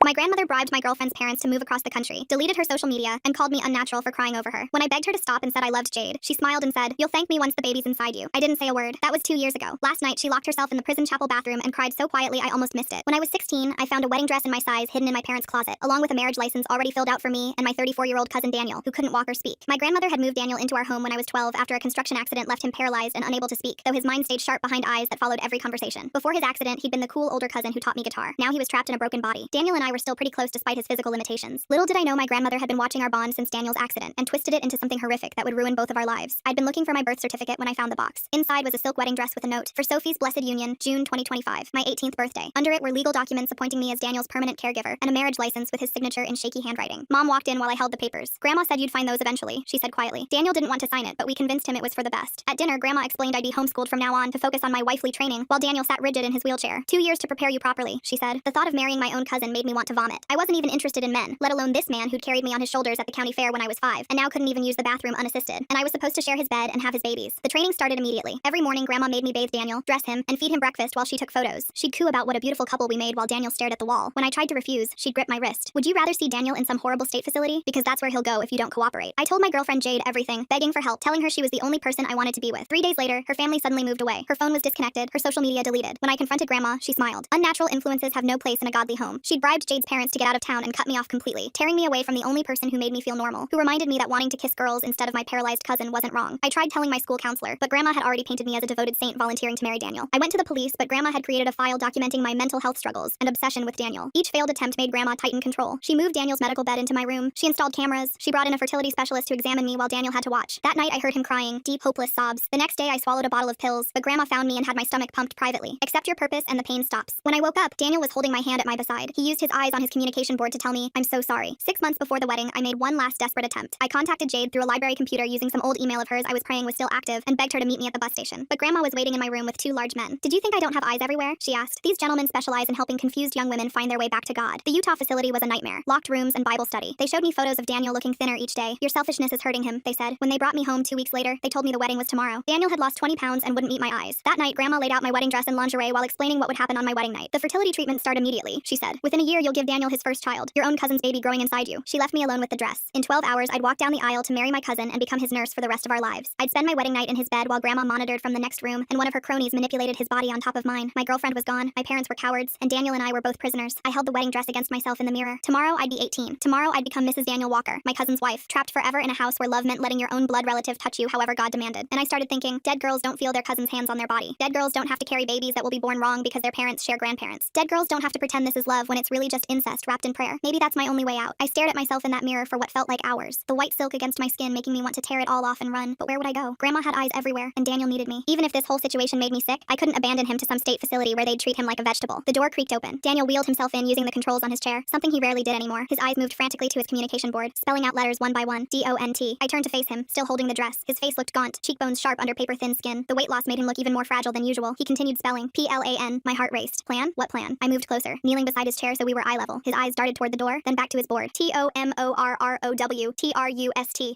My grandmother bribed my girlfriend's parents to move across the country, deleted her social media, and called me unnatural for crying over her. When I begged her to stop and said I loved Jade, she smiled and said, "You'll thank me once the baby's inside you." I didn't say a word. That was 2 years ago. Last night, she locked herself in the prison chapel bathroom and cried so quietly I almost missed it. When I was 16, I found a wedding dress in my size hidden in my parents' closet, along with a marriage license already filled out for me and my 34-year-old cousin Daniel, who couldn't walk or speak. My grandmother had moved Daniel into our home when I was 12 after a construction accident left him paralyzed and unable to speak, though his mind stayed sharp behind eyes that followed every conversation. Before his accident, he'd been the cool older cousin who taught me guitar. Now he was trapped in a broken body. Daniel and I were still pretty close despite his physical limitations. Little did I know my grandmother had been watching our bond since Daniel's accident and twisted it into something horrific that would ruin both of our lives. I'd been looking for my birth certificate when I found the box. Inside was a silk wedding dress with a note, "For Sophie's blessed union, June 2025, my 18th birthday." Under it were legal documents appointing me as Daniel's permanent caregiver and a marriage license with his signature in shaky handwriting. Mom walked in while I held the papers. "Grandma said you'd find those eventually," she said quietly. Daniel didn't want to sign it, but we convinced him it was for the best. At dinner, Grandma explained I'd be homeschooled from now on to focus on my wifely training, while Daniel sat rigid in his wheelchair. "2 years to prepare you properly," she said. The thought of marrying my own cousin made me want to vomit. I wasn't even interested in men, let alone this man who'd carried me on his shoulders at the county fair when I was 5, and now couldn't even use the bathroom unassisted. And I was supposed to share his bed and have his babies. The training started immediately. Every morning, Grandma made me bathe Daniel, dress him, and feed him breakfast while she took photos. She'd coo about what a beautiful couple we made while Daniel stared at the wall. When I tried to refuse, she'd grip my wrist. "Would you rather see Daniel in some horrible state facility? Because that's where he'll go if you don't cooperate." I told my girlfriend Jade everything, begging for help, telling her she was the only person I wanted to be with. 3 days later, her family suddenly moved away. Her phone was disconnected, her social media deleted. When I confronted Grandma, she smiled. Unnatural influences have no place in a godly home. She'd bribed Jade's parents to get out of town and cut me off completely, tearing me away from the only person who made me feel normal, who reminded me that wanting to kiss girls instead of my paralyzed cousin wasn't wrong. I tried telling my school counselor, but Grandma had already painted me as a devoted saint volunteering to marry Daniel. I went to the police, but Grandma had created a file documenting my mental health struggles and obsession with Daniel. Each failed attempt made Grandma tighten control. She moved Daniel's medical bed into my room. She installed cameras. She brought in a fertility specialist to examine me while Daniel had to watch. That night, I heard him crying, deep, hopeless sobs. The next day, I swallowed a bottle of pills, but Grandma found me and had my stomach pumped privately. "Accept your purpose and the pain stops." When I woke up, Daniel was holding my hand at my beside. He used his eyes on his communication board to tell me, "I'm so sorry." 6 months before the wedding, I made one last desperate attempt. I contacted Jade through a library computer using some old email of hers I was praying was still active and begged her to meet me at the bus station. But Grandma was waiting in my room with 2 large men. "Did you think I don't have eyes everywhere?" she asked. "These gentlemen specialize in helping confused young women find their way back to God." The Utah facility was a nightmare. Locked rooms and Bible study. They showed me photos of Daniel looking thinner each day. "Your selfishness is hurting him," they said. When they brought me home 2 weeks later, they told me the wedding was tomorrow. Daniel had lost 20 pounds and wouldn't meet my eyes. That night, Grandma laid out my wedding dress and lingerie while explaining what would happen on my wedding night. "The fertility treatment started immediately," she said. "Within a year, you'll give Daniel his first child, your own cousin's baby growing inside you." She left me alone with the dress. In 12 hours, I'd walk down the aisle to marry my cousin and become his nurse for the rest of our lives. I'd spend my wedding night in his bed while Grandma monitored from the next room, and one of her cronies manipulated his body on top of mine. My girlfriend was gone, my parents were cowards, and Daniel and I were both prisoners. I held the wedding dress against myself in the mirror. Tomorrow, I'd be 18. Tomorrow, I'd become Mrs. Daniel Walker, my cousin's wife, trapped forever in a house where love meant letting your own blood relative touch you however God demanded. And I started thinking, dead girls don't feel their cousin's hands on their body. Dead girls don't have to carry babies that will be born wrong because their parents share grandparents. Dead girls don't have to pretend this is love when it's really just incest wrapped in prayer. Maybe that's my only way out. I stared at myself in that mirror for what felt like hours. The white silk against my skin making me want to tear it all off and run. But where would I go? Grandma had eyes everywhere, and Daniel needed me. Even if this whole situation made me sick, I couldn't abandon him to some state facility where they'd treat him like a vegetable. The door creaked open. Daniel wheeled himself in using the controls on his chair, something he rarely did anymore. His eyes moved frantically to his communication board, spelling out letters one by one. DONT. I turned to face him, still holding the dress. His face looked gaunt, cheekbones sharp under paper-thin skin. The weight loss made him look even more fragile than usual. He continued spelling. PLAN. My heart raced. Plan? What plan? I moved closer, kneeling beside his chair so we were eye level. His eyes darted toward the door, then back to his board. TOMORROW.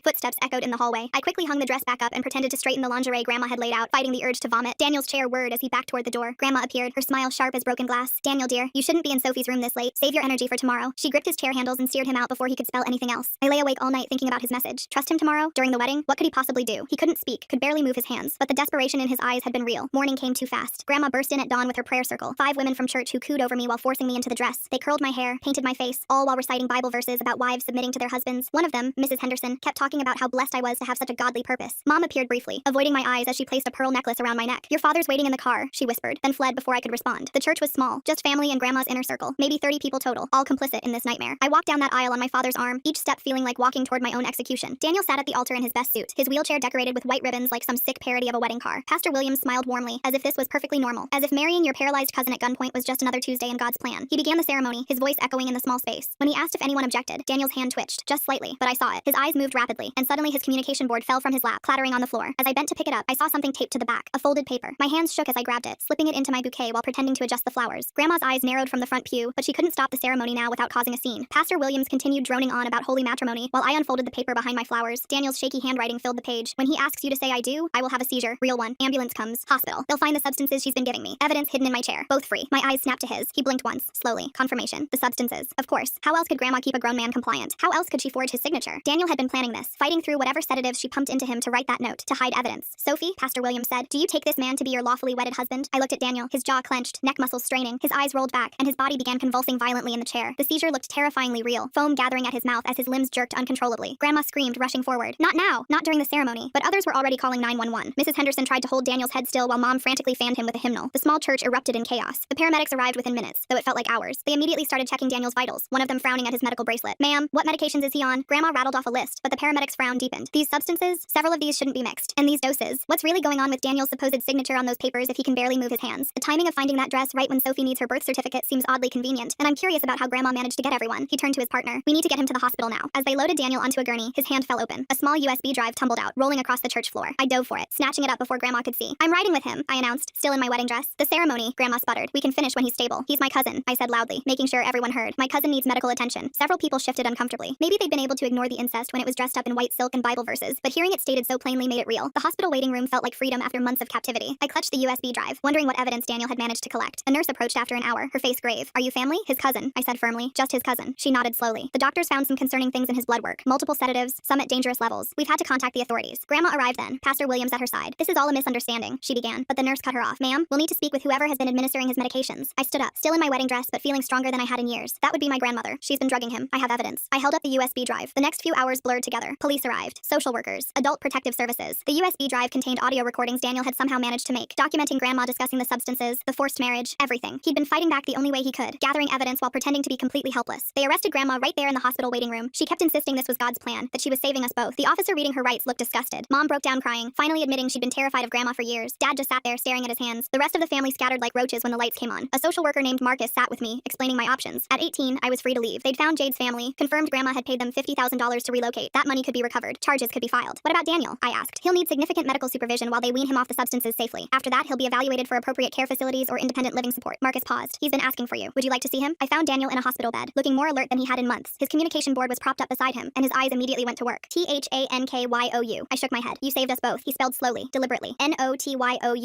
Footsteps echoed in the hallway. I quickly hung the dress back up and pretended to straighten the lingerie Grandma had laid out, fighting the urge to vomit. Daniel's chair whirred as he backed toward the door. Grandma appeared, her smile sharp as broken glass. "Daniel, dear, you shouldn't be in Sophie's room this late. Save your energy for tomorrow." She gripped his chair handles and steered him out before he could spell anything else. I lay awake all night thinking about his message. Trust him tomorrow? During the wedding? What could he possibly do? He couldn't speak, could barely move his hands, but the desperation in his eyes had been real. Morning came too fast. Grandma burst in at dawn with her prayer circle. 5 women from church who cooed over me while forcing me into the dress. They curled my hair, painted my face, all while reciting Bible verses about wives submitting to their husbands. One of them, Mrs. Henderson, kept talking about how blessed I was to have such a godly purpose. Mom appeared briefly, avoiding my eyes as she placed a pearl necklace around my neck. "Your father's waiting in the car," she whispered, then fled before I could respond. The church was small, just family and Grandma's inner circle, maybe 30 people total, all complicit in this nightmare. I walked down that aisle on my father's arm, each step feeling like walking toward my own execution. Daniel sat at the altar in his best suit, his wheelchair decorated with white ribbons like some sick parody of a wedding car. Pastor Williams smiled warmly, as if this was perfectly normal, as if marrying your paralyzed cousin at gunpoint was just another Tuesday in God's plan. He began the ceremony, his voice echoing in the small space. When he asked if anyone objected, Daniel's hand twitched, just slightly, but I saw it. His eyes moved rapidly, and suddenly his communication board fell from his lap, clattering on the floor. As I bent to pick it up, I saw something taped to the back, a folded paper. My hands shook as I grabbed it, slipping it into my bouquet while pretending to adjust the flowers. Grandma's eyes narrowed from the front pew, but she couldn't stop the ceremony now without causing a scene. Pastor Williams continued droning on about holy matrimony, while I unfolded the paper behind my flowers. Daniel's shaky handwriting filled the page. "When he asks you to say I do, I will have a seizure. Real one. Ambulance comes. Hospital. They'll find the substances she's been giving me. Evidence hidden in my chair. Both free." My eyes snapped to his. He blinked once, slowly. Confirmation. broken. The substances. Of course. How else could Grandma keep a grown man compliant? How else could she forge his signature? Daniel had been planning this, fighting through whatever sedatives she pumped into him to write that note, to hide evidence. Sophie, Pastor Williams said, do you take this man to be your lawfully wedded husband? I looked at Daniel, his jaw clenched, neck muscles straining, his eyes rolled back, and his body began convulsing violently in the chair. The seizure looked terrifyingly real, foam gathering at his mouth as his limbs jerked uncontrollably. Grandma screamed, rushing forward. Not now, not during the ceremony, but others were already calling 911. Mrs. Henderson tried to hold Daniel's head still while Mom frantically fanned him with a hymnal. The small church erupted in chaos. The paramedics arrived within minutes, though it felt like hours. They immediately started checking Daniel's vitals, one of them frowning at his medical bracelet. Ma'am, what medications is he on? Grandma rattled off a list, but the paramedics' frown deepened. These substances, several of these shouldn't be mixed. And these doses, what's really going on with Daniel's supposed signature on those papers if he can barely move his hands? The timing of finding that dress right when Sophie needs her birth certificate seems oddly convenient, and I'm curious about how Grandma managed to get everyone. He turned to his partner. We need to get him to the hospital now. As they loaded Daniel onto a gurney, his hand fell open. A small USB drive tumbled out, rolling across the church floor. I dove for it, snatching it up before Grandma could see. I'm riding with him, I announced, still in my wedding dress. The ceremony, Grandma sputtered. We can finish when he's stable. He's my cousin, I said loudly, making sure everyone heard. My cousin needs medical attention. Several people shifted uncomfortably. Maybe they'd been able to ignore the incest when it was dressed up in white silk and Bible verses, but hearing it stated so plainly made it real. The hospital waiting room felt like freedom after months of captivity. I clutched the USB drive, wondering what evidence Daniel had managed to collect. A nurse approached after an hour, her face grave. Are you family? His cousin, I said firmly. Just his cousin. She nodded slowly. The doctors found some concerning things in his blood work. Multiple sedatives, some at dangerous levels. We've had to contact the authorities. Grandma arrived then, Pastor Williams at her side. This is all a misunderstanding, she began, but the nurse cut her off. Ma'am, we'll need to speak with whoever has been administering his medications. I stood up, still in my wedding dress, but feeling stronger than I had in years. That would be my grandmother. She's been drugging him. I have evidence. I held up the USB drive. The next few hours blurred together. Police arrived. Social workers. Adult protective services. The USB drive contained audio recordings Daniel had somehow managed to make, documenting Grandma discussing the substances, the forced marriage, everything. He'd been fighting back the only way he could, gathering evidence while pretending to be completely helpless. They arrested Grandma right there in the hospital waiting room. She kept insisting this was God's plan, that she was saving us both. The officer reading her rights looked disgusted. Mom broke down crying, finally admitting she'd been terrified of Grandma for years. Dad just sat there staring at his hands. The rest of the family scattered like roaches when the lights came on. A social worker named Marcus sat with me, explaining my options. At 18, I was free to leave. They'd found Jade's family, confirmed Grandma had paid them $50,000 to relocate. That money could be recovered. Charges could be filed. What about Daniel? I asked. He'll need significant medical supervision while they wean him off the substances safely. After that, he'll be evaluated for appropriate care facilities or independent living support. Marcus paused. He's been asking for you. Would you like to see him? I found Daniel in a hospital bed, looking more alert than he had in months. His communication board was propped up beside him, and his eyes immediately went to work. THANKYOU. I shook my head. You saved us both. He spelled slowly, deliberately. NOTYOURFAULT.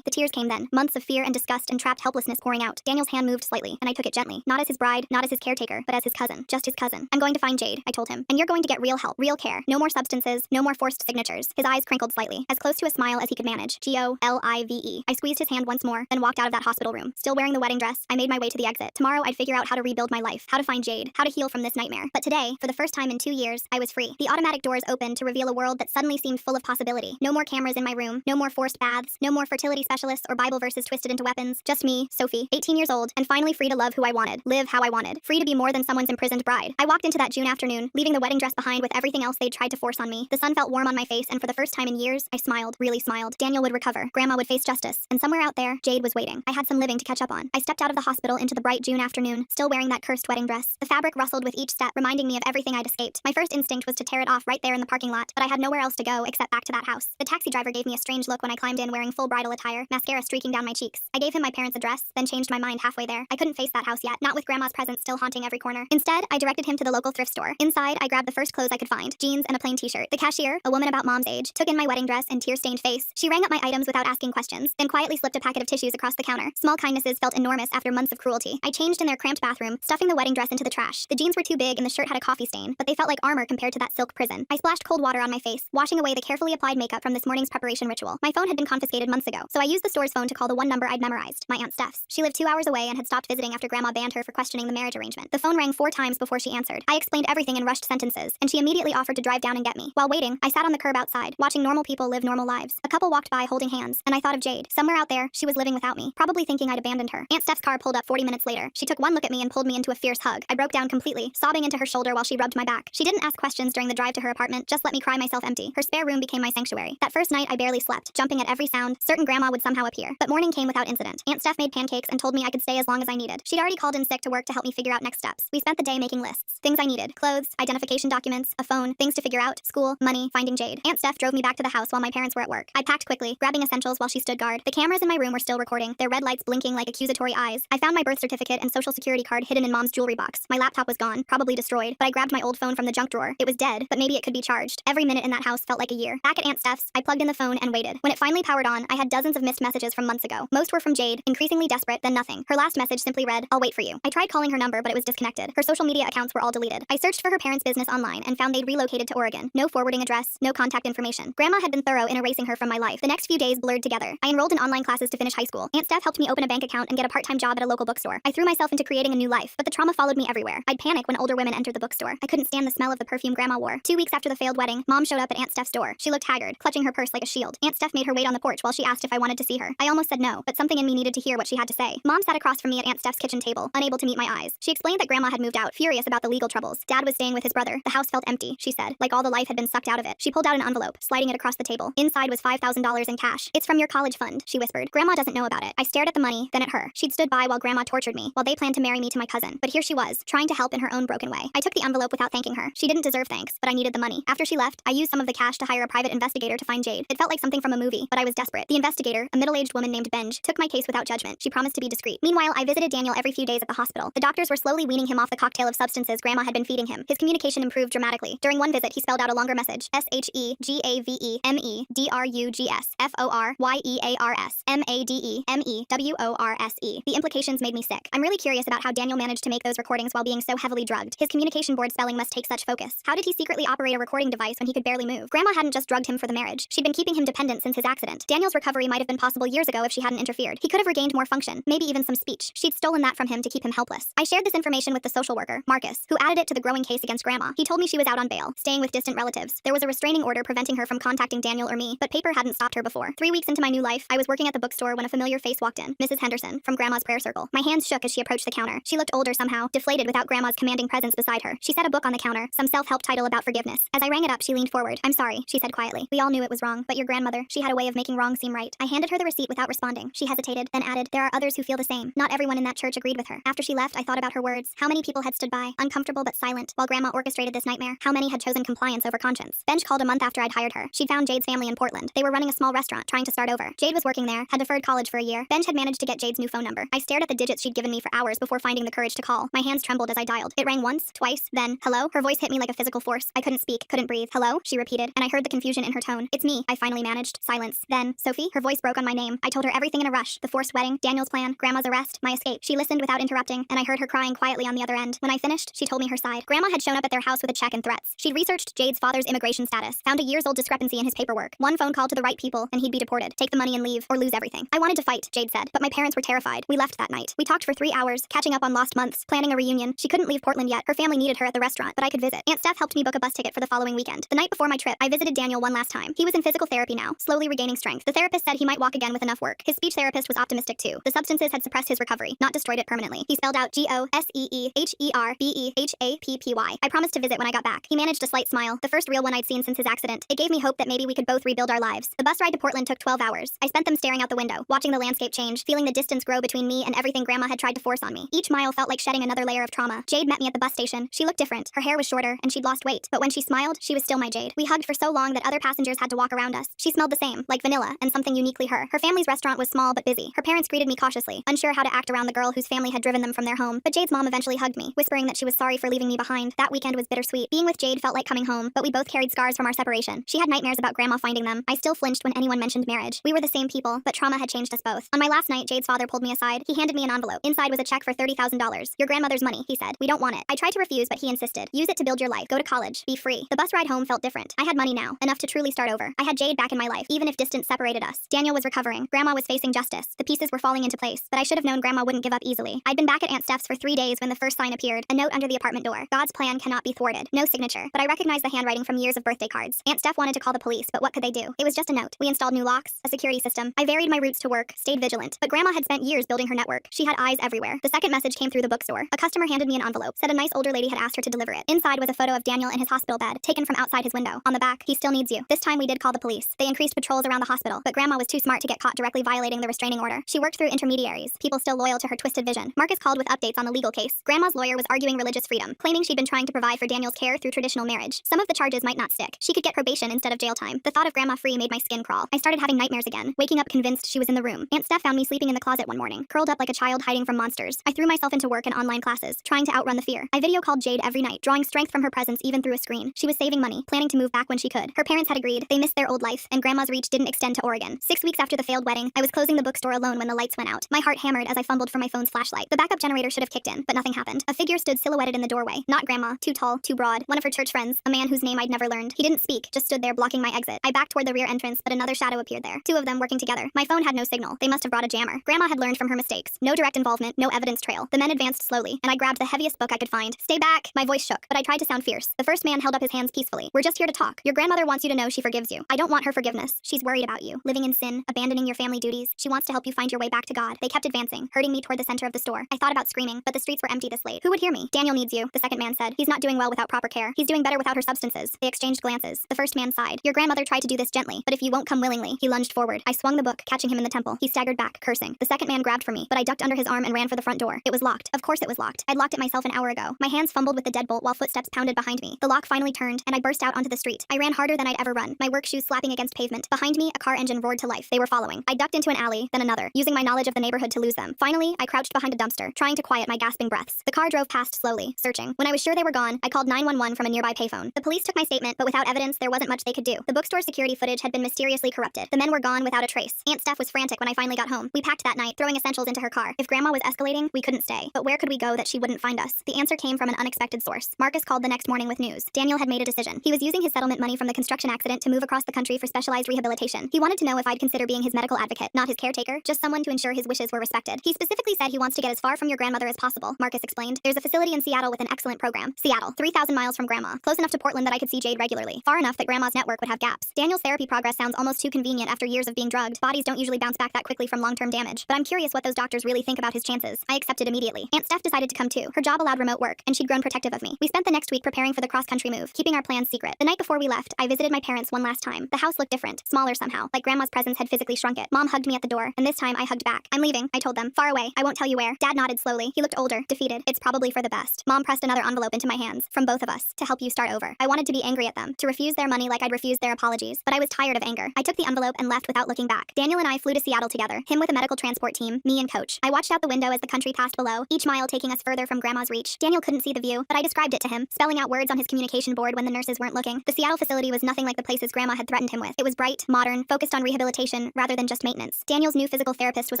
The tears came then. Months of fear and disgust and trapped helplessness pouring out. Daniel's hand moved slightly, and I took it gently. Not as his bride, not as his caretaker, but as his cousin. Just his cousin. I'm going to find Jade, I told him. And you're going to get real help, real care. No more substances, no more forced signatures. His eyes crinkled slightly, as close to a smile as he could manage. GOLIVE. I squeezed his hand once more, then walked out of that hospital room. Still wearing the wedding dress, I made my way to the exit. Tomorrow I'd figure out how to rebuild my life, how to find Jade, how to heal from this nightmare. But today, for the first time in 2 years, I was free. The automatic doors opened to reveal a world that suddenly seemed full of possibility. No more cameras in my room, no more forced baths, no more fertility specialists or Bible verses twisted into weapons. Just me, Sophie, 18 years old, and finally free to love who I wanted, live how I wanted, free to be more than someone's imprisoned bride. I walked into that June afternoon, leaving the wedding dress behind with everything else they'd tried to force on me. The sun felt warm on my face, and for the first time in years, I smiled, really smiled. Daniel would recover. Grandma would face justice. And somewhere out there, Jade was waiting. I had some living to catch up on. I stepped out of the hospital into the bright June afternoon, still wearing that cursed wedding dress. The fabric rustled with each step, reminding me of everything I'd escaped. My first instinct was to tear it off right there in the parking lot, but I had nowhere else to go except back to that house. The taxi driver gave me a strange look when I climbed in wearing full bridal attire, mascara streaking down my cheeks. I gave him my parents' address, then changed my mind halfway there. I couldn't face that house yet, not with Grandma's presence still haunting every corner. Instead, I directed him to the local thrift store. Inside, I grabbed the first clothes I could find, jeans and a plain t-shirt. The cashier, a woman about Mom's age, took in my wedding dress and tear-stained face. She rang up my items without asking questions, then quietly slipped a packet of tissues across the counter. Small kindnesses felt enormous after months of cruelty. I changed in their cramped bathroom, stuffing the wedding dress into the trash. The jeans were too big and the shirt had a coffee stain, but they felt like armor compared to that silk prison. I splashed cold water on my face, washing away the carefully applied makeup from this morning's preparation ritual. My phone had been confiscated months ago, so I used the store's phone to call the one number I'd memorized, my Aunt Steph's. She lived 2 hours away and had stopped visiting after Grandma banned her for questioning the marriage arrangement. The phone rang 4 times before she answered. I explained everything in rushed sentences, and she immediately offered to drive down and get me. While waiting, I sat on the curb outside, watching normal people live normal lives. A couple walked by holding hands, and I thought of Jade. Somewhere out there, she was living without me, probably thinking I'd abandoned her. Aunt Steph's car pulled up 40 minutes later. She took one look at me and pulled me into a fierce hug. I broke down completely, sobbing into her shoulder while she rubbed my back. She didn't ask questions during the drive to her apartment, just let me cry myself empty. Her spare room became my sanctuary. That first night, I barely slept, jumping at every sound, certain Grandma would somehow appear. But morning came without incident. Aunt Steph made pancakes and told me I could stay as long as I needed. She'd already called in sick to work to help me figure out next steps. We spent the day making lists. Things I needed: clothes, identification documents, a phone, things to figure out, school, money, finding Jade. Aunt Steph drove me back to the house while my parents were at work. I packed quickly, grabbing essentials while she stood guard. The cameras in my room were still recording, their red lights blinking like accusatory eyes. I found my birth certificate and social security card hidden in Mom's jewelry box. My laptop was gone, probably destroyed, but I grabbed my old phone from the junk drawer. It was dead, but maybe it could be charged. Every minute in that house felt like a year. Back at Aunt Steph's, I plugged in the phone and waited. When it finally powered on, I had dozens of missed messages from months ago. Most were from Jade, increasingly desperate, then nothing. Her last message simply read, "I'll wait for you." I tried calling her number, but it was disconnected. Her social media accounts were all deleted. I searched for her parents' business online and found they'd relocated to Oregon. No forwarding address, no contact information. Grandma had been thorough in erasing her from my life. The next few days blurred together. I enrolled in online classes to finish high school. Aunt Steph helped me open a bank account and get a part-time job at a local bookstore. I threw myself into creating a new life, but the trauma followed me everywhere. I'd panic when older women entered the bookstore. I couldn't stand the smell of the perfume Grandma wore. 2 weeks after the failed wedding, Mom showed up at Aunt Steph's door. She looked haggard, clutching her purse like a shield. Aunt Steph made her wait on the porch while she asked if I wanted to see her. I almost said no, but something in me needed to hear what she had to say. Mom sat across from me at Aunt Steph's kitchen table, unable to meet my eyes. She explained that Grandma had moved out, furious about the legal troubles. Dad was staying with his brother. The house felt empty, she said, like all the life had been sucked out of it. She pulled out an envelope, sliding it across the table. Inside was $5,000 in cash. "It's from your college fund," she whispered. Grandma doesn't know about it. I stared at the money, then at her. She'd stood by while Grandma tortured me, while they planned to marry me to my cousin. But here she was, trying to help in her own broken way. I took the envelope without thanking her. She didn't deserve thanks, but I needed the money. After she left, I used some of the cash to hire a private investigator to find Jade. It felt like something from a movie, but I was desperate. The investigator, a middle-aged woman named Benj, took my case without judgment. She promised to be discreet. Meanwhile, I visited Daniel every few days at the hospital. The doctors were slowly weaning him off the cocktail of substances Grandma had been feeding him. His communication improved dramatically. During one visit, he spelled out a longer message: SHEGAVEMEDRUGSFORYEARSMADEMEWORSE. The implications made me sick. I'm really curious about how Daniel managed to make those recordings while being so heavily drugged. His communication board spelling must take such focus. How did he secretly operate a recording device when he could barely move? Grandma hadn't just drugged him for the marriage. She'd been keeping him dependent since his accident. Daniel's recovery might have been possible years ago if she hadn't interfered. He could have regained more function, maybe even some speech. She'd stolen that from him to keep him helpless. I shared this information with the social worker, Marcus, who added it to the growing case against Grandma. He told me she was out on bail, staying with distant relatives. There was a restraining order preventing her from contacting Daniel or me, but paper hadn't stopped her before. 3 weeks into my new life, I was working at the bookstore when a familiar face walked in, Mrs. Henderson, from Grandma's prayer circle. My hands shook as she approached the counter. She looked older somehow, deflated without Grandma's commanding presence beside her. She set a book on the counter, some self-help title about forgiveness. As I rang it up, she leaned forward. "I'm sorry," she said quietly. "We all knew it was wrong, but your grandmother, she had a way of making wrong seem right." I handed her the receipt without responding. She hesitated, then added, "There are others who feel the same. Not everyone in that church agreed with her." After she left, I thought about her words. How many people had stood by, uncomfortable but silent, while Grandma orchestrated this nightmare? How many had chosen compliance over conscience? Benj called a month after I'd hired her. She'd found Jade's family in Portland. They were running a small restaurant, trying to start over. Jade was working there, had deferred college for a year. Benj had managed to get Jade's new phone number. I stared at the digits she'd given me for hours before finding the courage to call. My hands trembled as I dialed. It rang once, twice, then, "Hello?" Her voice hit me like a physical force. I couldn't speak, couldn't breathe. "Hello?" she repeated, and I heard the confusion in her tone. "It's me," I finally managed. Silence. Then, "Sophie?" Her voice broke on my name. I told her everything in a rush. The forced wedding, Daniel's plan, Grandma's arrest, my escape. She listened without interrupting, and I heard her crying quietly on the other end. When I finished, she told me her side. Grandma had shown up at their house with a check and threats. She'd researched Jade's father's immigration status, found a years-old discrepancy in his paperwork. One phone call to the right people, and he'd be deported. Take the money and leave, or lose everything. I wanted to fight, Jade said, but my parents were terrified. We left that night. We talked for 3 hours, catching up on lost months, planning a reunion. She couldn't leave Portland yet. Her family needed her at the restaurant, but I could visit. Aunt Steph helped me book a bus ticket for the following weekend. The night before my trip, I visited Daniel one last time. He was in physical therapy now, slowly regaining strength. The therapist said he might walk again with enough work. His speech therapist was optimistic too. The substances had suppressed his recovery, not destroyed it permanently. He spelled out GOSEEHERBEHAPPY. I promised to visit when I got back. He managed a slight smile, the first real one I'd seen since his accident. It gave me hope that maybe we could both rebuild our lives. The bus ride to Portland took 12 hours. I spent them staring out the window, watching the landscape change, feeling the distance grow between me and everything Grandma had tried to force on me. Each mile felt like shedding another layer of trauma. Jade met me at the bus station. She looked different. Her hair was shorter, and she'd lost weight. But when she smiled, she was still my Jade. We hugged for so long that other passengers had to walk around us. She smelled the same, like vanilla, and something uniquely her. Her family's restaurant was small but busy. Her parents greeted me cautiously, unsure how to act around the girl whose family had driven them from their home. But Jade's mom eventually hugged me, whispering that she was sorry for leaving me behind. That weekend was bittersweet. Being with Jade felt like coming home, but we both carried scars from our separation. She had nightmares about Grandma finding them. I still flinched when anyone mentioned marriage. We were the same people, but trauma had changed us both. On my last night, Jade's father pulled me aside. He handed me an envelope. Inside was a check for $30,000. "Your grandmother's money," he said. "We don't want it." I tried to refuse, but he insisted. "Use it to build your life. Go to college. Be free." The bus ride home felt different. I had money now, enough to truly start over. I had Jade back in my life, even if distance separated us. Daniel was recovering. Grandma was facing justice. The pieces were falling into place, but I should have known Grandma wouldn't give up easily. I'd been back at Aunt Steph's for 3 days when the first sign appeared, a note under the apartment door. "God's plan cannot be thwarted." No signature, but I recognized the handwriting from years of birthday cards. Aunt Steph wanted to call the police, but what could they do? It was just a note. We installed new locks, a security system. I varied my routes to work, stayed vigilant, but Grandma had spent years building her network. She had eyes everywhere. The second message came through the bookstore. A customer handed me an envelope, said a nice older lady had asked her to deliver it. Inside was a photo of Daniel in his hospital bed, taken from outside his window. On the back, "He still needs you." This time we did call the police. They increased patrols around the hospital, but Grandma was too smart to get caught directly violating the restraining order. She worked through intermediaries, people still loyal to her twisted vision. Marcus called with updates on the legal case. Grandma's lawyer was arguing religious freedom, claiming she'd been trying to provide for Daniel's care through traditional marriage. Some of the charges might not stick. She could get probation instead of jail time. The thought of Grandma free made my skin crawl. I started having nightmares again, waking up convinced she was in the room. Aunt Steph found me sleeping in the closet one morning, curled up like a child hiding from monsters. I threw myself into work and online classes, trying to outrun the fear. I video called Jade every night, drawing strength from her presence even through a screen. She was saving money, planning to move back when she could. Her parents had agreed. They missed their old life, and Grandma's reach didn't extend to Oregon. 6 weeks after the failed wedding, I was closing the bookstore alone when the lights went out. My heart hammered as I fumbled for my phone's flashlight. The backup generator should have kicked in, but nothing happened. A figure stood silhouetted in the doorway. Not Grandma, too tall, too broad. One of her church friends, a man whose name I'd never learned. He didn't speak, just stood there blocking my exit. I backed toward the rear entrance, but another shadow appeared there. Two of them working together. My phone had no signal. They must have brought a jammer. Grandma had learned from her mistakes. No direct involvement, no evidence trail. The men advanced slowly, and I grabbed the heaviest book I could find. Stay back! My voice shook, but I tried to sound fierce. The first man held up his hands peacefully. We're just here to talk. Your grandmother wants you to know she forgives you. I don't want her forgiveness. She's worried about you. Living in sin, abandoning your family duties. She wants to help you find your way back to God. They kept advancing, herding me toward the center of the store. I thought about screaming, but the streets were empty this late. Who would hear me? Daniel needs you, the second man said. He's not doing well without proper care. He's doing better without her substances. They exchanged glances. The first man sighed. Your grandmother tried to do this gently, but if you won't come willingly. He lunged forward. I swung the book, catching him in the temple. He staggered back, cursing. The second man grabbed for me, but I ducked under his arm and ran for the front door. It was locked. Of course it was locked. I'd locked it myself an hour ago. My hands fumbled with the deadbolt while footsteps pounded behind me. The lock finally turned, and I burst out onto the street. I ran harder than I'd ever run, my work shoes slapping against pavement. Behind me, a car engine roared to life. They were following. I ducked into an alley, then another, using my knowledge of the neighborhood to lose them. Finally, I crouched behind a dumpster, trying to quiet my gasping breaths. The car drove past slowly, searching. When I was sure they were gone, I called 911 from a nearby payphone. The police took my statement, but without evidence, there wasn't much they could do. The bookstore security footage had been mysteriously corrupted. The men were gone without a trace. Aunt Steph was frantic when I finally got home. We packed that night, throwing essentials into her car. If Grandma was escalating, we couldn't stay. But where could we go that she wouldn't find us? The answer came from an unexpected source. Marcus called the next morning with news. Daniel had made a decision. He was using his settlement money from the construction accident to move across the country for specialized rehabilitation. He wanted to know if I'd consider being his medical advocate, not his caretaker, just someone to ensure his wishes were respected. He specifically said he wants to get as far from your grandmother as possible, Marcus explained. There's a facility in Seattle with an excellent program. Seattle, 3,000 miles from Grandma. Close enough to Portland that I could see Jade regularly. Far enough that Grandma's network would have gaps. Daniel's therapy progress sounds almost too convenient after years of being drugged. Bodies don't usually bounce back that quickly from long-term damage. But I'm curious what those doctors really think about his chances. I accepted immediately. Aunt Steph decided to come too. Her job allowed remote work, and she'd grown protective of me. We spent the next week preparing for the cross-country move, keeping our plans secret. The night before we left, I visited my parents one last time. The house looked different, smaller somehow, like Grandma's presence had physically shrunk it. Mom hugged me at the door, and this time I hugged back. I'm leaving, I told them. Far away, I won't tell you where. Dad nodded slowly. He looked older, defeated. It's probably for the best. Mom pressed another envelope into my hands, from both of us, to help you start over. I wanted to be angry at them, to refuse their money like I'd refused their apologies, but I was tired of anger. I took the envelope and left without looking back. Daniel and I flew to Seattle together, him with a medical transport team, me and Coach. I watched out the window as the country passed below, each mile taking us further from Grandma's reach. Daniel couldn't see the view, but I described it to him, spelling out words on his communication board when the nurses weren't looking. The Seattle facility was nothing like the places Grandma had threatened him with. It was bright, modern, focused on rehabilitation rather than just maintenance. Daniel's new physical therapist was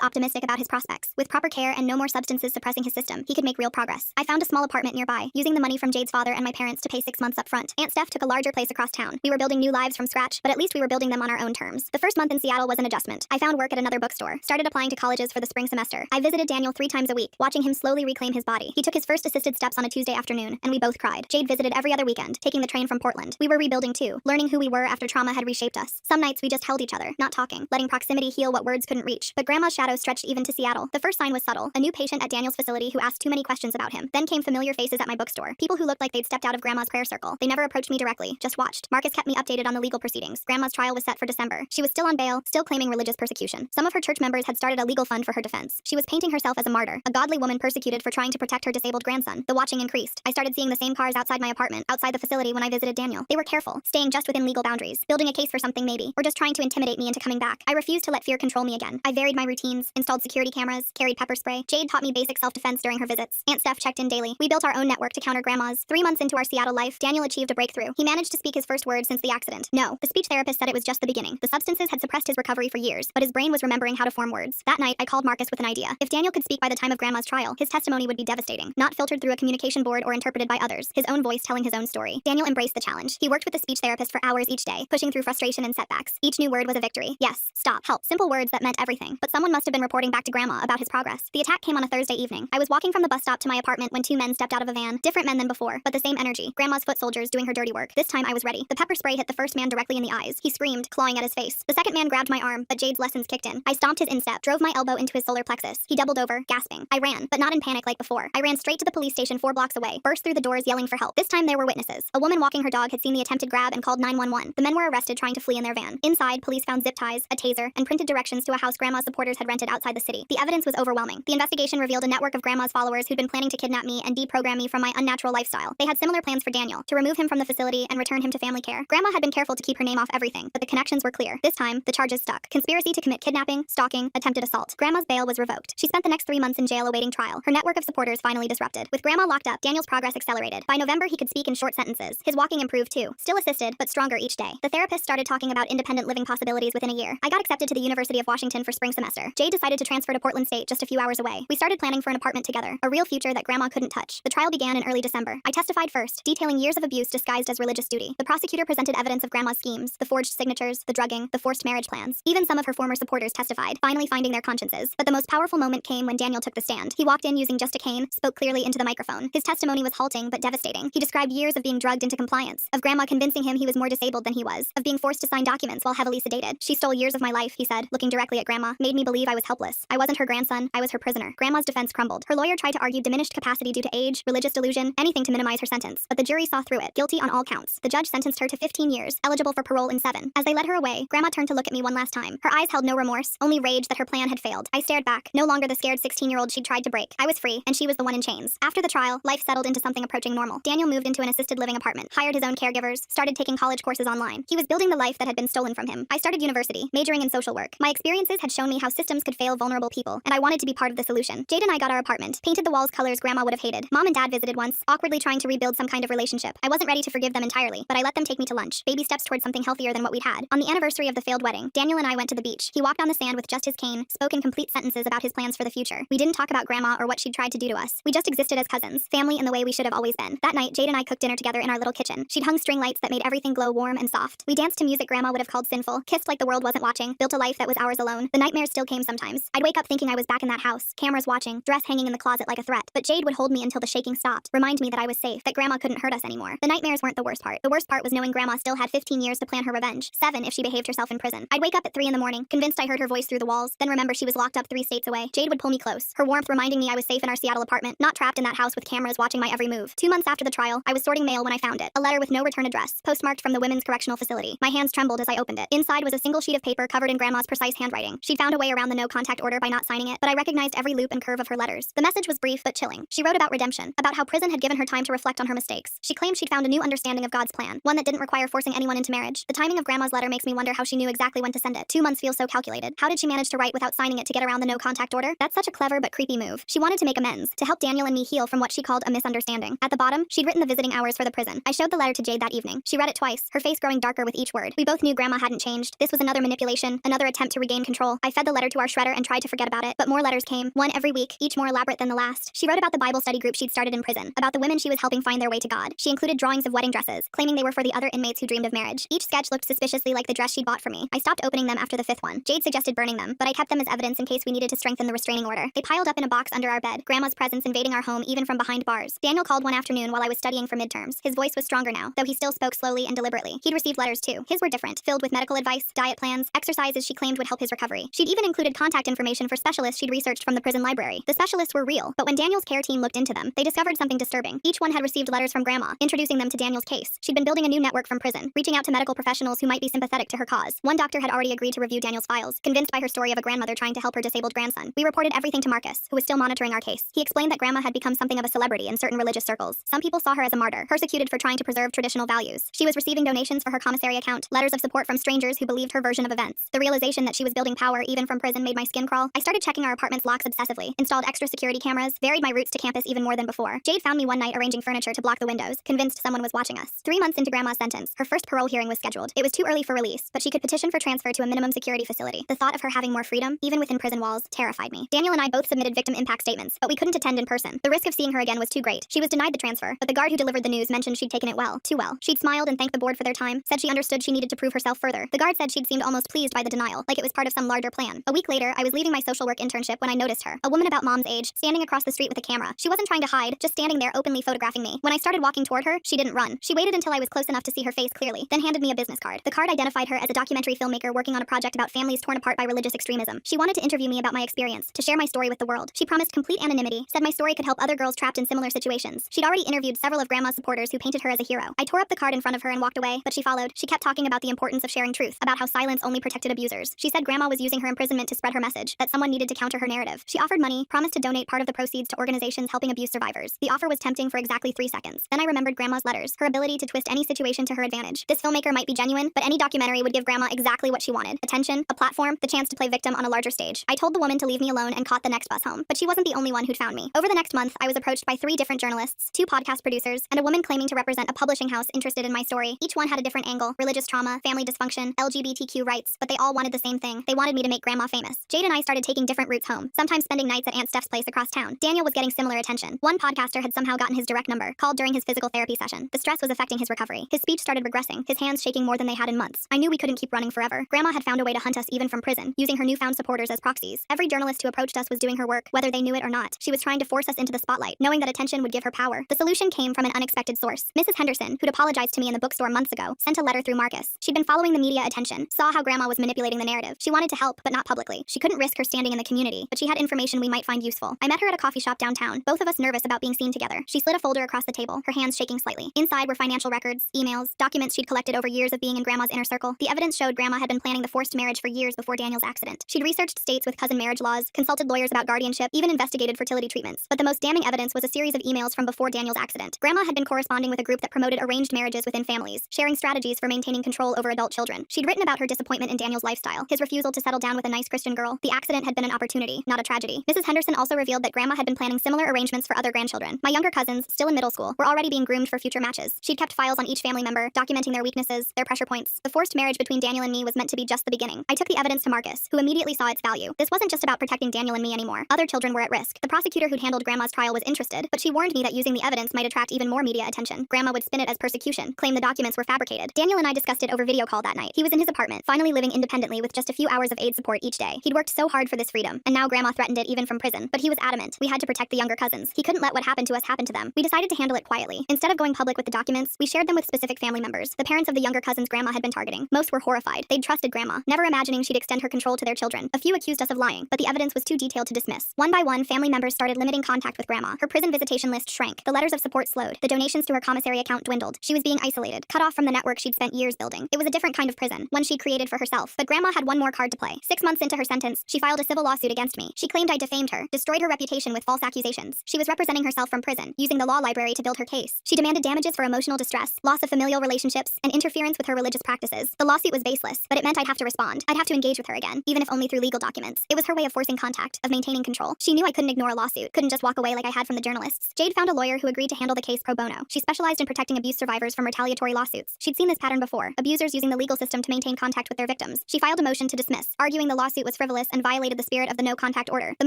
optimistic about his prospects. With proper care and no more substances suppressing his system, he could make real progress. I found a small apartment nearby, using the money from Jade's father and my parents to pay 6 months up front. Aunt Steph took a larger place across town. We were building new lives from scratch, but at least we were building them on our own terms. The first month in Seattle was an adjustment. I found work at another bookstore, started applying to colleges for the spring semester. I visited Daniel 3 times a week, watching him slowly reclaim his body. He took his first assisted steps on a Tuesday afternoon, and we both cried. Jade visited every other weekend, taking the train from Portland. We were rebuilding too, learning who we were after trauma had reshaped us. Some nights we just held each other, not talking, letting proximity heal what words couldn't reach. But Grandma's shadow stretched even to Seattle. The first sign was subtle, a new patient at Daniel's facility who asked too many questions about him. Then came familiar faces at my bookstore, people who looked like they'd stepped out of Grandma's prayer circle. They never approached me directly, just watched. Marcus kept me updated on the legal proceedings. Grandma's trial was set for December. She was still on bail, still claiming religious persecution. Some of her church members had started a legal fund for her defense. She was painting herself as a martyr, a godly woman persecuted for trying to protect her disabled grandson. The watching increased. I started seeing the same cars outside my apartment, outside the facility when I visited Daniel. They were careful, staying just within legal boundaries, building a case for something maybe, or just trying to intimidate me into coming back. I refused to let fear control me again. I varied my routines, installed security cameras, carried pepper spray. Jade taught me basic self-defense during her visits. Aunt Steph checked in daily. We built our own network to counter Grandma's. 3 months into our Seattle life, Daniel achieved a breakthrough. He managed to speak his first words since the accident. No. The speech therapist said it was just the beginning. The substances had suppressed his recovery for years, but his brain was remembering how to form words. That night, I called Marcus with an idea. If Daniel could speak by the time of Grandma's trial, his testimony would be devastating, not filtered through a communication board or interpreted by others. His own voice telling his own story. Daniel embraced the challenge. He worked with the speech therapist for hours each day, pushing through frustration and setbacks. Each new word was a victory. Yes, stop, help. Simple words that meant everything. But someone must have been reporting back to Grandma about his progress. The attack came on a Thursday evening. I was walking from the bus stop to my apartment when 2 men stepped out of a van. Different men than before, but the same energy. Grandma's foot soldiers doing her dirty work. This time I was ready. The pepper spray hit the first man directly in the eyes. He screamed, clawing at his face. The second man grabbed my arm, but Jade's lessons kicked in. I stomped his instep, drove my elbow into his solar plexus. He doubled over, gasping. I ran, but not in panic like before. I ran straight to the police station 4 blocks away, burst through the doors yelling for help. This time there were witnesses. A woman walking her dog had seen the attempted grab and called 911. The men were arrested trying to flee in their van. Inside, police found zip ties, a taser, and printed directions to a house Grandma's supporters had rented outside the city. The evidence was overwhelming. The investigation revealed a network of Grandma's followers who'd been planning to kidnap me and deprogram me from my unnatural lifestyle. They had similar plans for Daniel, to remove him from the facility and return him to family care. Grandma had been careful to keep her name off everything, but the connections were clear. This time, the charges stuck. Conspiracy to commit kidnapping, stalking, attempted assault. Grandma's bail was revoked. She spent the next 3 months in jail awaiting trial. Her network of supporters finally disrupted. With Grandma locked up, Daniel's progress accelerated. By November, he could speak in short sentences. His walking improved too. Still assisted, but stronger each day. The therapist started talking about independent living possibilities within a year. I got accepted to the University of Washington for spring semester. Jade decided to transfer to Portland State just just a few hours away. We started planning for an apartment together, a real future that Grandma couldn't touch. The trial began in early December. I testified first, detailing years of abuse disguised as religious duty. The prosecutor presented evidence of Grandma's schemes, the forged signatures, the drugging, the forced marriage plans. Even some of her former supporters testified, finally finding their consciences. But the most powerful moment came when Daniel took the stand. He walked in using just a cane, spoke clearly into the microphone. His testimony was halting but devastating. He described years of being drugged into compliance, of Grandma convincing him he was more disabled than he was, of being forced to sign documents while heavily sedated. She stole years of my life, he said, looking directly at Grandma, made me believe I was helpless. I wasn't her grandson, I was her prisoner. Grandma's defense crumbled. Her lawyer tried to argue diminished capacity due to age, religious delusion, anything to minimize her sentence. But the jury saw through it, guilty on all counts. The judge sentenced her to 15 years, eligible for parole in 7. As they led her away, Grandma turned to look at me one last time. Her eyes held no remorse, only rage that her plan had failed. I stared back, no longer the scared 16-year-old she'd tried to break. I was free, and she was the one in chains. After the trial, life settled into something approaching normal. Daniel moved into an assisted living apartment, hired his own caregivers, started taking college courses online. He was building the life that had been stolen from him. I started university, majoring in social work. My experiences had shown me how systems could fail vulnerable people, and I wanted to be part of the solution. Jade and I got our apartment, painted the walls colors Grandma would have hated. Mom and Dad visited once, awkwardly trying to rebuild some kind of relationship. I wasn't ready to forgive them entirely, but I let them take me to lunch, baby steps towards something healthier than what we'd had. On the anniversary of the failed wedding, Daniel and I went to the beach. He walked on the sand with just his cane, spoke in complete sentences about his plans for the future. We didn't talk about Grandma or what she'd tried to do to us. We just existed as cousins, family in the way we should have always been. That night, Jade and I cooked dinner together in our little kitchen. She'd hung string lights that made everything glow warm and soft. We danced to music Grandma would have called sinful, kissed like the world wasn't watching, built a life that was ours alone. The nightmares still came sometimes. I'd wake up thinking I was back in that house, cameras watching, dress hanging in the closet like a threat. But Jade would hold me until the shaking stopped, remind me that I was safe, that Grandma couldn't hurt us anymore. The nightmares weren't the worst part. The worst part was knowing Grandma still had 15 years to plan her revenge, 7 if she behaved herself in prison. I'd wake up at 3 in the morning, convinced I heard her voice through the walls, then remember she was locked up 3 states away. Jade would pull me close, her warmth reminding me I was safe in our Seattle apartment, not trapped in that house with cameras watching my every move. 2 months after the trial, I was sorting mail when I found it. A letter with no return address, postmarked from the Women's Correctional Facility. My hands trembled as I opened it. Inside was a single sheet of paper covered in Grandma's precise handwriting. She'd found a way around the no-contact order by not signing it, but I recognized every loop and curve of her letters. The message was brief but chilling. She wrote about redemption, about how prison had given her time to reflect on her mistakes. She claimed she'd found a new understanding of God's plan, one that didn't require forcing anyone into marriage. The timing of Grandma's letter makes me wonder how she knew exactly when to send it. 2 months feels so calculated. How did she manage to write without signing it to get around the no-contact order? That's such a clever but creepy move. She wanted to make amends, to help Daniel and me heal from what she called a misunderstanding. At the bottom, she'd written the visiting hours for the prison. I showed the letter to Jade that evening. She read it twice, her face growing darker with each word. We both knew Grandma hadn't changed. This was another manipulation, another attempt to regain control. I fed the letter to our shredder and tried to forget about it, but more letters came, one every week, each more elaborate than the last. She wrote about the Bible study group she'd started in prison, about the women she was helping find their way to God. She included drawings of wedding dresses, claiming they were for the other inmates who dreamed of marriage. Each sketch looked suspiciously like the dress she'd bought for me. I stopped opening them after the 5th one. Jade suggested burning them, but I kept them as evidence in case we needed to strengthen the restraining order. They piled up in a box under our bed, Grandma's presence invading our home even from behind bars. Daniel called one afternoon while I was studying for midterms. His voice was stronger now, though he still spoke slowly and deliberately. He'd received letters too. His were different, filled with medical advice, diet plans, exercises she claimed would help his recovery. She'd even included contact information for specialists she'd researched from the prison library. The specialists were real, but when Daniel's care team looked into them, they discovered something disturbing. Each one had received letters from Grandma, introducing them to Daniel's case. She'd been building a new network from prison, reaching out to medical professionals who might be sympathetic to her cause. One doctor had already agreed to review Daniel's files, convinced by her story of a grandmother trying to help her disabled grandson. We reported everything to Marcus, who was still monitoring our case. He explained that Grandma had become something of a celebrity in certain religious circles. Some people saw her as a martyr, persecuted for trying to preserve traditional values. She was receiving donations for her commissary account, letters of support from strangers who believed her version of events. The realization that she was building power even from prison made my skin crawl. I started checking our apartment's locks obsessively, installed extra security cameras, varied my routes to campus even more than before. Jade found me one night arranging furniture to block the windows, convinced someone was watching us. 3 months into Grandma's sentence, her first parole hearing was scheduled. It was too early for release, but she could petition for transfer to a minimum security facility. The thought of her having more freedom, even within prison walls, terrified me. Daniel and I both submitted victim impact statements, but we couldn't attend in person. The risk of seeing her again was too great. She was denied the transfer, but the guard who delivered the news mentioned she'd taken it well, too well. She'd smiled and thanked the board for their time, said she understood she needed to prove herself further. The guard said she'd seemed almost pleased by the denial, like it was part of some larger plan. A week later, I was leaving my social work internship when I noticed her, a woman about Mom's age, standing across the street with a camera. She wasn't trying to hide, just standing there openly photographing me. When I started walking toward her, she didn't run. She waited until I was close enough to see her face clearly, then handed me a business card. The card identified her as a documentary filmmaker working on a project about families torn apart by religious extremism. She wanted to interview me about my experience, to share my story with the world. She promised complete anonymity, said my story could help other girls trapped in similar situations. She'd already interviewed several of Grandma's supporters who painted her as a hero. I tore up the card in front of her and walked away, but she followed. She kept talking about the importance of sharing truth, about how silence only protected abusers. She said Grandma was using her imprisonment to spread her message, that someone needed to counter her narrative. She offered money, promised to donate part of the proceeds to organizations helping abuse survivors. The offer was tempting for exactly 3 seconds. Then I remembered Grandma's letters, her ability to twist any situation to her advantage. This filmmaker might be genuine, but any documentary would give Grandma exactly what she wanted: attention, a platform, the chance to play victim on a larger stage. I told the woman to leave me alone and caught the next bus home, but she wasn't the only one who'd found me. Over the next month, I was approached by 3 different journalists, 2 podcast producers, and a woman claiming to represent a publishing house interested in my story. Each one had a different angle: religious trauma, family dysfunction, LGBTQ rights, but they all wanted the same thing. They wanted me to make Grandma famous. Jade and I started taking different routes home. home, sometimes spending nights at Aunt Steph's place across town. Daniel was getting similar attention. One podcaster had somehow gotten his direct number, called during his physical therapy session. The stress was affecting his recovery. His speech started regressing, his hands shaking more than they had in months. I knew we couldn't keep running forever. Grandma had found a way to hunt us even from prison, using her newfound supporters as proxies. Every journalist who approached us was doing her work, whether they knew it or not. She was trying to force us into the spotlight, knowing that attention would give her power. The solution came from an unexpected source. Mrs. Henderson, who'd apologized to me in the bookstore months ago, sent a letter through Marcus. She'd been following the media attention, saw how Grandma was manipulating the narrative. She wanted to help, but not publicly. She couldn't risk her standing in the community, but she had information we might find useful. I met her at a coffee shop downtown, both of us nervous about being seen together. She slid a folder across the table, her hands shaking slightly. Inside were financial records, emails, documents she'd collected over years of being in Grandma's inner circle. The evidence showed Grandma had been planning the forced marriage for years before Daniel's accident. She'd researched states with cousin marriage laws, consulted lawyers about guardianship, even investigated fertility treatments. But the most damning evidence was a series of emails from before Daniel's accident. Grandma had been corresponding with a group that promoted arranged marriages within families, sharing strategies for maintaining control over adult children. She'd written about her disappointment in Daniel's lifestyle, his refusal to settle down with a nice Christian girl. The accident had been an opportunity, not a tragedy. Mrs. Henderson also revealed that Grandma had been planning similar arrangements for other grandchildren. My younger cousins, still in middle school, were already being groomed for future matches. She'd kept files on each family member, documenting their weaknesses, their pressure points. The forced marriage between Daniel and me was meant to be just the beginning. I took the evidence to Marcus, who immediately saw its value. This wasn't just about protecting Daniel and me anymore. Other children were at risk. The prosecutor who'd handled Grandma's trial was interested, but she warned me that using the evidence might attract even more media attention. Grandma would spin it as persecution, claim the documents were fabricated. Daniel and I discussed it over video call that night. He was in his apartment, finally living independently with just a few hours of aid support each day. He'd worked so hard for this freedom, and now Grandma threatened it even from prison. But he was adamant. We had to protect the younger cousins. He couldn't let what happened to us happen to them. We decided to handle it quietly. Instead of going public with the documents, we shared them with specific family members, the parents of the younger cousins Grandma had been targeting. Most were horrified. They'd trusted Grandma, never imagining she'd extend her control to their children. A few accused us of lying, but the evidence was too detailed to dismiss. One by one, family members started limiting contact with Grandma. Her prison visitation list shrank. The letters of support slowed. The donations to her commissary account dwindled. She was being isolated, cut off from the network she'd spent years building. It was a different kind of prison, one she created for herself. But Grandma had one more card to play. 6 months into her sentence, she filed a civil lawsuit against me. She claimed I defamed her, destroyed her reputation with false accusations. She was representing herself from prison, using the law library to build her case. She demanded damages for emotional distress, loss of familial relationships, and interference with her religious practices. The lawsuit was baseless, but it meant I'd have to respond. I'd have to engage with her again, even if only through legal documents. It was her way of forcing contact, of maintaining control. She knew I couldn't ignore a lawsuit, couldn't just walk away like I had from the journalists. Jade found a lawyer who agreed to handle the case pro bono. She specialized in protecting abuse survivors from retaliatory lawsuits. She'd seen this pattern before, abusers using the legal system to maintain contact with their victims. She filed a motion to dismiss, arguing the lawsuit was frivolous and violated the spirit of the no-contact order. The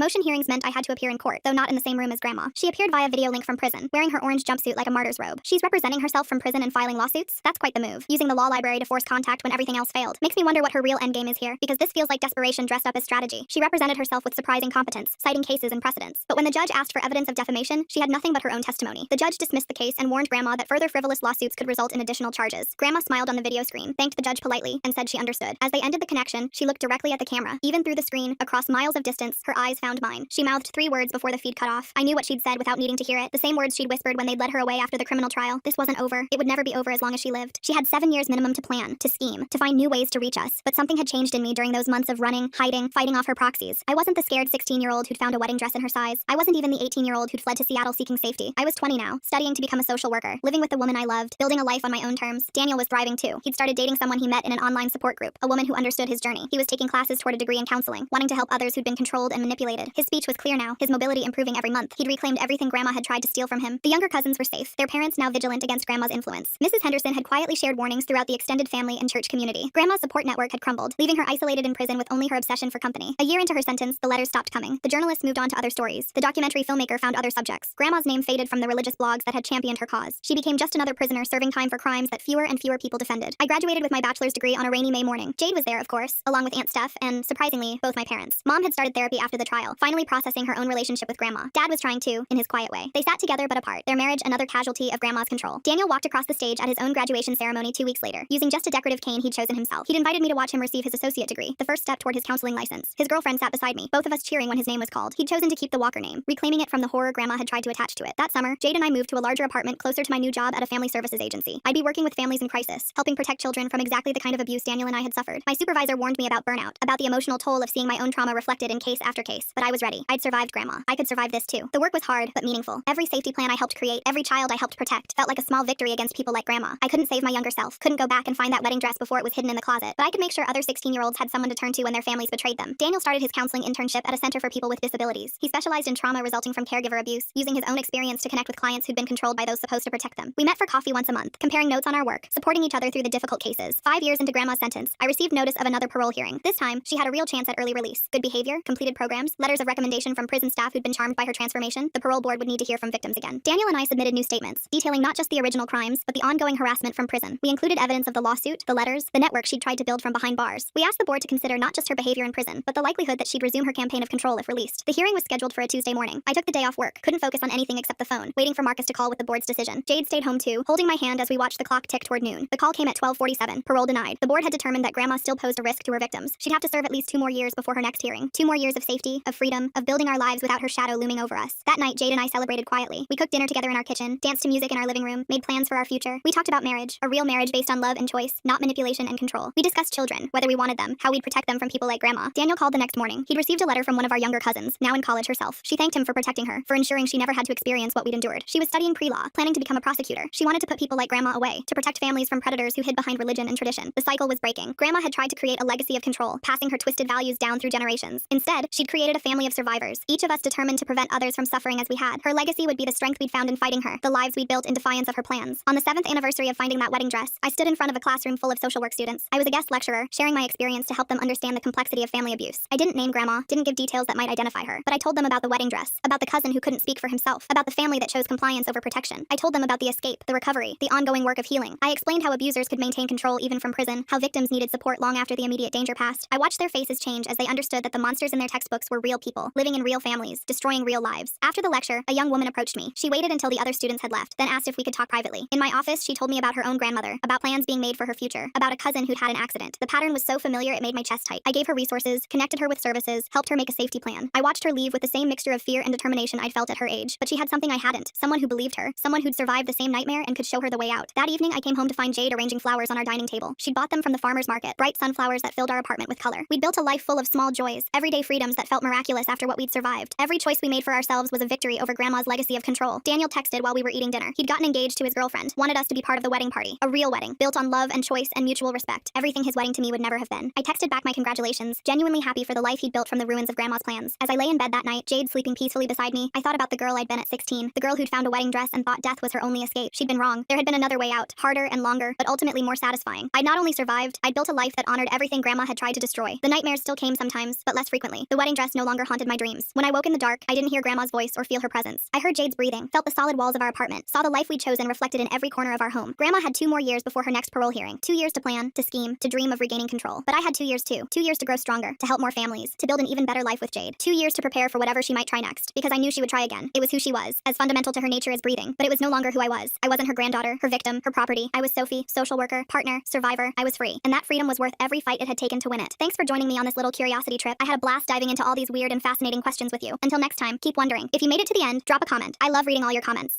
motion hearings meant I had to appear in court, though not in the same room as Grandma. She appeared via video link from prison, wearing her orange jumpsuit like a martyr's robe. She's representing herself from prison and filing lawsuits? That's quite the move. Using the law library to force contact when everything else failed. Makes me wonder what her real endgame is here, because this feels like desperation dressed up as strategy. She represented herself with surprising competence, citing cases and precedents. But when the judge asked for evidence of defamation, she had nothing but her own testimony. The judge dismissed the case and warned Grandma that further frivolous lawsuits could result in additional charges. Grandma smiled on the video screen, thanked the judge politely, and said she understood. As they ended the connection, she looked directly at the camera. Even through the screen, across miles of distance, her eyes found mine. She mouthed 3 words before the feed cut off. I knew what she'd said without needing to hear it. The same words she'd whispered when they'd led her away after the criminal trial. This wasn't over. It would never be over as long as she lived. She had 7 years minimum to plan, to scheme, to find new ways to reach us. But something had changed in me during those months of running, hiding, fighting off her proxies. I wasn't the scared 16-year-old who'd found a wedding dress in her size. I wasn't even the 18-year-old who'd fled to Seattle seeking safety. I was 20 now, studying to become a social worker, living with the woman I loved, building a life on my own terms. Daniel was thriving too. He'd started dating someone he met in an online support group, a woman who understood his journey. He was taking classes toward a degree in counseling, wanting to help others who'd been controlled and manipulated. His speech was clear now, his mobility improving every month. He'd reclaimed everything Grandma had tried to steal from him. The younger cousins were safe, their parents now vigilant against Grandma's influence. Mrs. Henderson had quietly shared warnings throughout the extended family and church community. Grandma's support network had crumbled, leaving her isolated in prison with only her obsession for company. A year into her sentence, the letters stopped coming. The journalists moved on to other stories. The documentary filmmaker found other subjects. Grandma's name faded from the religious blogs that had championed her cause. She became just another prisoner serving time for crimes that fewer and fewer people defended. I graduated with my bachelor's degree on a rainy May morning. Jade was there, of course, along with Aunt Steph and, surprisingly, both my parents. Mom had started therapy after the trial, finally processing her own relationship with Grandma. Dad was trying too, in his quiet way. They sat together but apart, their marriage another casualty of Grandma's control. Daniel walked across the stage at his own graduation ceremony 2 weeks later, using just a decorative cane he'd chosen himself. He'd invited me to watch him receive his associate degree, the first step toward his counseling license. His girlfriend sat beside me, both of us cheering when his name was called. He'd chosen to keep the Walker name, reclaiming it from the horror Grandma had tried to attach to it. That summer, Jade and I moved to a larger apartment closer to my new job at a family services agency. I'd be working with families in crisis, helping protect children from exactly the kind of abuse Daniel and I had suffered. My supervisor warned me about burnout, about the emotional toll of seeing my own trauma reflected in case after case. But I was ready. I'd survived Grandma. I could survive this too. The work was hard, but meaningful. Every safety plan I helped create, every child I helped protect, felt like a small victory against people like Grandma. I couldn't save my younger self, couldn't go back and find that wedding dress before it was hidden in the closet, but I could make sure other 16-year-olds had someone to turn to when their families betrayed them. Daniel started his counseling internship at a center for people with disabilities. He specialized in trauma resulting from caregiver abuse, using his own experience to connect with clients who'd been controlled by those supposed to protect them. We met for coffee once a month, comparing notes on our work, supporting each other through the difficult cases. 5 years into Grandma's sentence, I received notice of another parole hearing. This time, she had a real chance at early release. Good behavior, completed programs, letters of recommendation from prison staff who'd been charmed by her transformation, the parole board would need to hear from victims again. Daniel and I submitted new statements, detailing not just the original crimes, but the ongoing harassment from prison. We included evidence of the lawsuit, the letters, the network she'd tried to build from behind bars. We asked the board to consider not just her behavior in prison, but the likelihood that she'd resume her campaign of control if released. The hearing was scheduled for a Tuesday morning. I took the day off work, couldn't focus on anything except the phone, waiting for Marcus to call with the board's decision. Jade stayed home too, holding my hand as we watched the clock tick toward noon. The call came at 12:47. Parole denied. The board had determined that Grandma still posed a risk to her victims. She'd have to serve at least 2 more years before her next hearing. 2 more years of safety, of freedom, of building our lives without her shadow looming over us. That night, Jade and I celebrated quietly. We cooked dinner together in our kitchen, danced to music in our living room, made plans for our future. We talked about marriage, a real marriage based on love and choice, not manipulation and control. We discussed children, whether we wanted them, how we'd protect them from people like Grandma. Daniel called the next morning. He'd received a letter from one of our younger cousins, now in college herself. She thanked him for protecting her, for ensuring she never had to experience what we'd endured. She was studying pre-law, planning to become a prosecutor. She wanted to put people like Grandma away, to protect families from predators who hid behind religion and tradition. The cycle was breaking. Grandma had tried to create a legacy of control, passing her twisted values down through generations. Instead, she'd created a family of survivors, each of us determined to prevent others from suffering as we had. Her legacy would be the strength we'd found in fighting her, the lives we'd built in defiance of her plans. On the 7th anniversary of finding that wedding dress, I stood in front of a classroom full of social work students. I was a guest lecturer, sharing my experience to help them understand the complexity of family abuse. I didn't name Grandma, didn't give details that might identify her, but I told them about the wedding dress, about the cousin who couldn't speak for himself, about the family that chose compliance over protection. I told them about the escape, the recovery, the ongoing work of healing. I explained how abusers could maintain control even from prison, how victims needed support long after the immediate danger passed. I watched their faces change as they understood that the monsters in their textbooks were real people, living in real families, destroying real lives. After the lecture, a young woman approached me. She waited until the other students had left, then asked if we could talk privately. In my office, she told me about her own grandmother, about plans being made for her future, about a cousin who'd had an accident. The pattern was so familiar it made my chest tight. I gave her resources, connected her with services, helped her make a safety plan. I watched her leave with the same mixture of fear and determination I'd felt at her age, but she had something I hadn't, someone who believed her, someone who'd survived the same nightmare and could show her the way out. That evening, I came home to find Jade arranging flowers on our dining table. She'd bought them from the farmer's market, bright sunflowers that filled our apartment with color. We'd built a life full of small joys, everyday freedoms that felt miraculous after what we'd survived. Every choice we made for ourselves was a victory over Grandma's legacy of control. Daniel texted while we were eating dinner. He'd gotten engaged to his girlfriend, wanted us to be part of the wedding party. A real wedding, built on love and choice and mutual respect. Everything his wedding to me would never have been. I texted back my congratulations, genuinely happy for the life he'd built from the ruins of Grandma's plans. As I lay in bed that night, Jade sleeping peacefully beside me, I thought about the girl I'd been at 16, the girl who'd found a wedding dress and thought death was her only escape. She'd been wrong. There had been another way out, harder and longer, but ultimately more satisfying. I'd not only survived, I'd built a life that honored everything Grandma had tried to destroy. The nightmares still came sometimes, but less frequently. The wedding dress no longer haunted my dreams. When I woke in the dark, I didn't hear Grandma's voice or feel her presence. I heard Jade's breathing, felt the solid walls of our apartment, saw the life we'd chosen reflected in every corner of our home. Grandma had 2 more years before her next parole hearing. 2 years to plan, to scheme, to dream of regaining control. But I had 2 years too. 2 years to grow stronger, to help more families, to build an even better life with Jade. 2 years to prepare for whatever she might try next, because I knew she would try again. It was who she was, as fundamental to her nature as breathing, but it was no longer who I was. I wasn't her granddaughter, her victim, her property. I was Sophie, social worker, partner, survivor. I was free, and that freedom was worth every fight it had taken to win it. Thanks for joining me on this little curiosity trip. I had a blast diving into all these weird and fascinating questions with you. Until next time, keep wondering. If you made it to the end, drop a comment. I love reading all your comments.